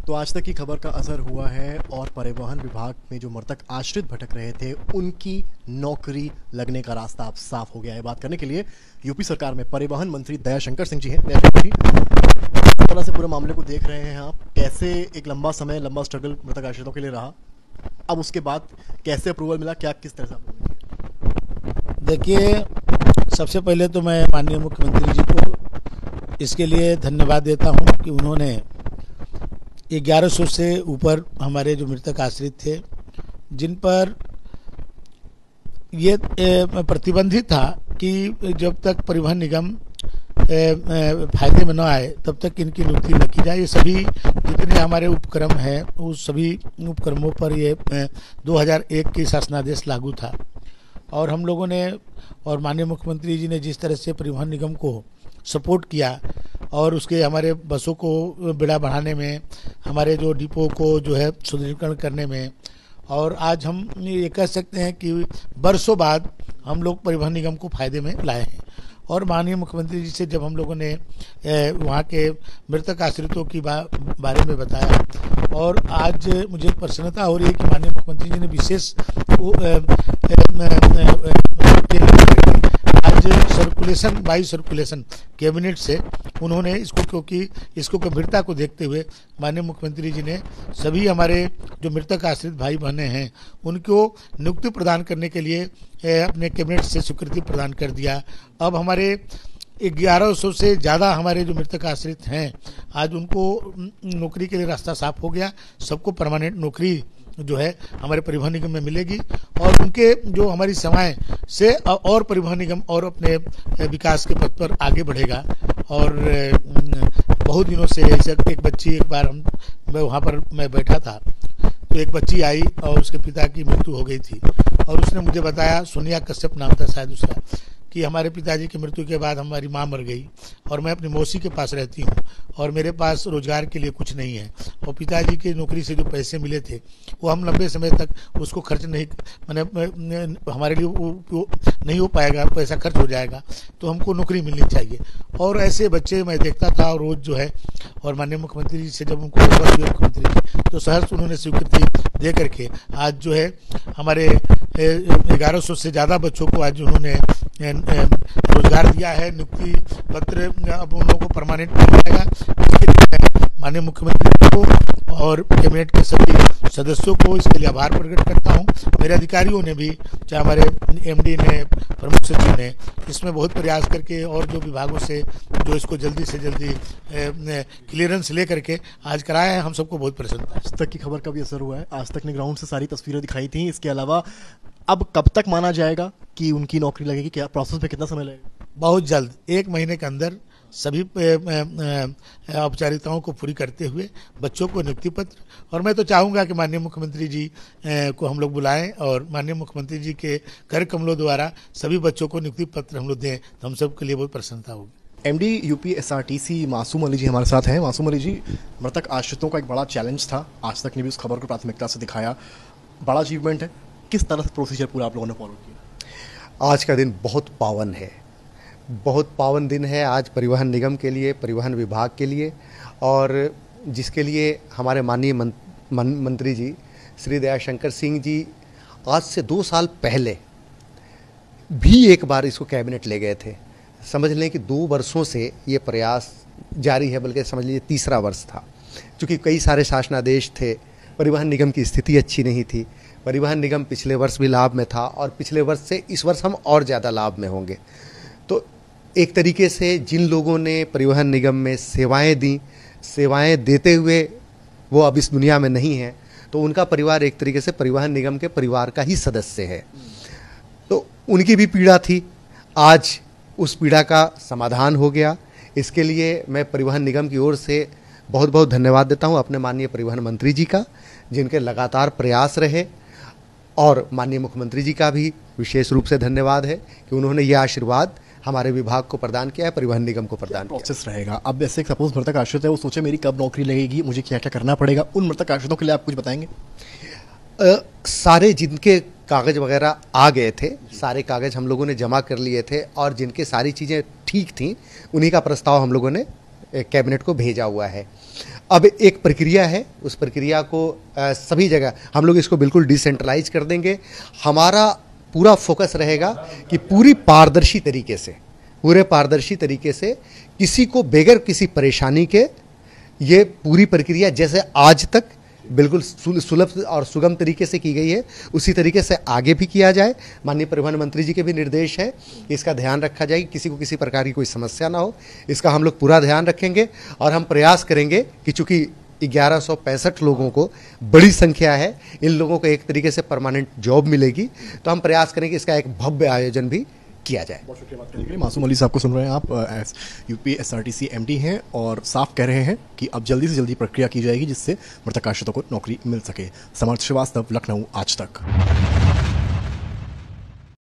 तो आज तक की खबर का असर हुआ है और परिवहन विभाग में जो मृतक आश्रित भटक रहे थे उनकी नौकरी लगने का रास्ता अब साफ हो गया है। बात करने के लिए यूपी सरकार में परिवहन मंत्री दयाशंकर सिंह जी हैं। दयाशंकर जी, किस तरह से पूरे मामले को देख रहे हैं आप? कैसे एक लंबा समय लंबा स्ट्रगल मृतक आश्रितों के लिए रहा, अब उसके बाद कैसे अप्रूवल मिला, क्या किस तरह से? देखिए, सबसे पहले तो मैं माननीय मुख्यमंत्री जी को इसके लिए धन्यवाद देता हूं कि उन्होंने 1100 से ऊपर हमारे जो मृतक आश्रित थे, जिन पर ये प्रतिबंधित था कि जब तक परिवहन निगम फायदे में न आए तब तक इनकी नियुक्ति न की जाए। ये सभी जितने हमारे उपक्रम हैं उस सभी उपक्रमों पर ये 2001 की शासनादेश लागू था और हम लोगों ने और माननीय मुख्यमंत्री जी ने जिस तरह से परिवहन निगम को सपोर्ट किया और उसके हमारे बसों को बेड़ा बढ़ाने में, हमारे जो डिपो को जो है सुदृढ़ीकरण करने में, और आज हम ये कह सकते हैं कि बरसों बाद हम लोग परिवहन निगम को फायदे में लाए हैं। और माननीय मुख्यमंत्री जी से जब हम लोगों ने वहाँ के मृतक आश्रितों की बारे में बताया और आज मुझे प्रसन्नता हो रही है कि माननीय मुख्यमंत्री जी ने विशेष आज वायु सर्कुलेशन कैबिनेट से उन्होंने इसको, क्योंकि इसको गंभीरता को देखते हुए माननीय मुख्यमंत्री जी ने सभी हमारे जो मृतक आश्रित भाई बहने हैं उनको नियुक्ति प्रदान करने के लिए अपने कैबिनेट से स्वीकृति प्रदान कर दिया। अब हमारे 1100 से ज़्यादा हमारे जो मृतक आश्रित हैं आज उनको नौकरी के लिए रास्ता साफ हो गया। सबको परमानेंट नौकरी जो है हमारे परिवहन निगम में मिलेगी और उनके जो हमारी सेवाएं से और परिवहन निगम और अपने विकास के पथ पर आगे बढ़ेगा। और बहुत दिनों से एक बच्ची, एक बार मैं वहाँ पर मैं बैठा था तो एक बच्ची आई और उसके पिता की मृत्यु हो गई थी और उसने मुझे बताया, सोनिया कश्यप नाम था शायद उसका, कि हमारे पिताजी की मृत्यु के बाद हमारी माँ मर गई और मैं अपनी मौसी के पास रहती हूँ और मेरे पास रोजगार के लिए कुछ नहीं है और पिताजी की नौकरी से जो पैसे मिले थे वो हम लंबे समय तक उसको खर्च नहीं, मैंने हमारे लिए नहीं हो पाएगा, पैसा खर्च हो जाएगा, तो हमको नौकरी मिलनी चाहिए। और ऐसे बच्चे मैं देखता था और रोज जो है, और माननीय मुख्यमंत्री जी से जब उनको मुख्यमंत्री जी तो सहर्ष उन्होंने स्वीकृति दे करके आज जो है हमारे 1100 से ज़्यादा बच्चों को आज उन्होंने रोजगार दिया है। नियुक्ति पत्र अब उन लोगों को परमानेंट मिल जाएगा। इसके लिए माननीय मुख्यमंत्री को और कैबिनेट के सभी सदस्यों को इसके लिए आभार प्रकट करता हूं। मेरे अधिकारियों ने भी, चाहे हमारे एमडी ने, प्रमुख सचिव ने, इसमें बहुत प्रयास करके और जो विभागों से जो इसको जल्दी से जल्दी क्लियरेंस ले करके आज कराया है, हम सबको बहुत प्रसन्नता है। आज तक की खबर का भी असर हुआ है। आज तक ने ग्राउंड से सारी तस्वीरें दिखाई थी। इसके अलावा अब कब तक माना जाएगा कि उनकी नौकरी लगेगी? क्या प्रोसेस में कितना समय लगेगा? बहुत जल्द, 1 महीने के अंदर सभी औपचारिकताओं को पूरी करते हुए बच्चों को नियुक्ति पत्र, और मैं तो चाहूँगा कि माननीय मुख्यमंत्री जी को हम लोग बुलाएं और माननीय मुख्यमंत्री जी के कर कमलों द्वारा सभी बच्चों को नियुक्ति पत्र हम लोग दें तो हम सब के लिए बहुत प्रसन्नता होगी। एमडी यूपी एसआरटीसी मासूम अली जी हमारे साथ हैं। मासूम अली जी, मृतक आश्रितों का एक बड़ा चैलेंज था, आज तक ने भी उस खबर को प्राथमिकता से दिखाया, बड़ा अचीवमेंट है। किस तरह से प्रोसीजर पूरा आप लोगों ने फॉलो किया? आज का दिन बहुत पावन है, बहुत पावन दिन है आज परिवहन निगम के लिए, परिवहन विभाग के लिए, और जिसके लिए हमारे माननीय मंत्री जी श्री दयाशंकर सिंह जी आज से 2 साल पहले भी एक बार इसको कैबिनेट ले गए थे। समझ लें कि 2 वर्षों से ये प्रयास जारी है, बल्कि समझ लीजिए तीसरा वर्ष था, क्योंकि कई सारे शासनादेश थे, परिवहन निगम की स्थिति अच्छी नहीं थी। परिवहन निगम पिछले वर्ष भी लाभ में था और पिछले वर्ष से इस वर्ष हम और ज़्यादा लाभ में होंगे। तो एक तरीके से जिन लोगों ने परिवहन निगम में सेवाएं दी, सेवाएं देते हुए वो अब इस दुनिया में नहीं हैं, तो उनका परिवार एक तरीके से परिवहन निगम के परिवार का ही सदस्य है। तो उनकी भी पीड़ा थी, आज उस पीड़ा का समाधान हो गया। इसके लिए मैं परिवहन निगम की ओर से बहुत बहुत धन्यवाद देता हूँ अपने माननीय परिवहन मंत्री जी का, जिनके लगातार प्रयास रहे, और माननीय मुख्यमंत्री जी का भी विशेष रूप से धन्यवाद है कि उन्होंने ये आशीर्वाद हमारे विभाग को प्रदान किया है, परिवहन निगम को प्रदान किया। प्रोसेस रहेगा अब ऐसे सपोज मृतक आश्रित है, वो सोचे मेरी कब नौकरी लगेगी, मुझे क्या क्या करना पड़ेगा, उन मृतक आश्रितों के लिए आप कुछ बताएंगे? सारे जिनके कागज़ वगैरह आ गए थे, सारे कागज़ हम लोगों ने जमा कर लिए थे और जिनके सारी चीज़ें ठीक थी उन्हीं का प्रस्ताव हम लोगों ने कैबिनेट को भेजा हुआ है। अब एक प्रक्रिया है, उस प्रक्रिया को सभी जगह हम लोग इसको बिल्कुल डिसेंट्रलाइज कर देंगे। हमारा पूरा फोकस रहेगा कि पूरे पारदर्शी तरीके से किसी को बगैर किसी परेशानी के ये पूरी प्रक्रिया जैसे आज तक बिल्कुल सुलभ और सुगम तरीके से की गई है, उसी तरीके से आगे भी किया जाए। माननीय परिवहन मंत्री जी के भी निर्देश है, इसका ध्यान रखा जाए, किसी को किसी प्रकार की कोई समस्या ना हो, इसका हम लोग पूरा ध्यान रखेंगे। और हम प्रयास करेंगे कि चूँकि 1165 लोगों को बड़ी संख्या है, इन लोगों को एक तरीके से परमानेंट जॉब मिलेगी, तो हम प्रयास करेंगे इसका एक भव्य आयोजन भी किया जाए। बहुत शुक्रिया बात करने के लिए। मासूम अली साहब को सुन रहे हैं आप, यूपी एसआरटीसी एमडी हैं और साफ कह रहे हैं कि अब जल्दी से जल्दी प्रक्रिया की जाएगी जिससे मृतक आश्रितों को नौकरी मिल सके। समर्थ श्रीवास्तव, लखनऊ आज तक।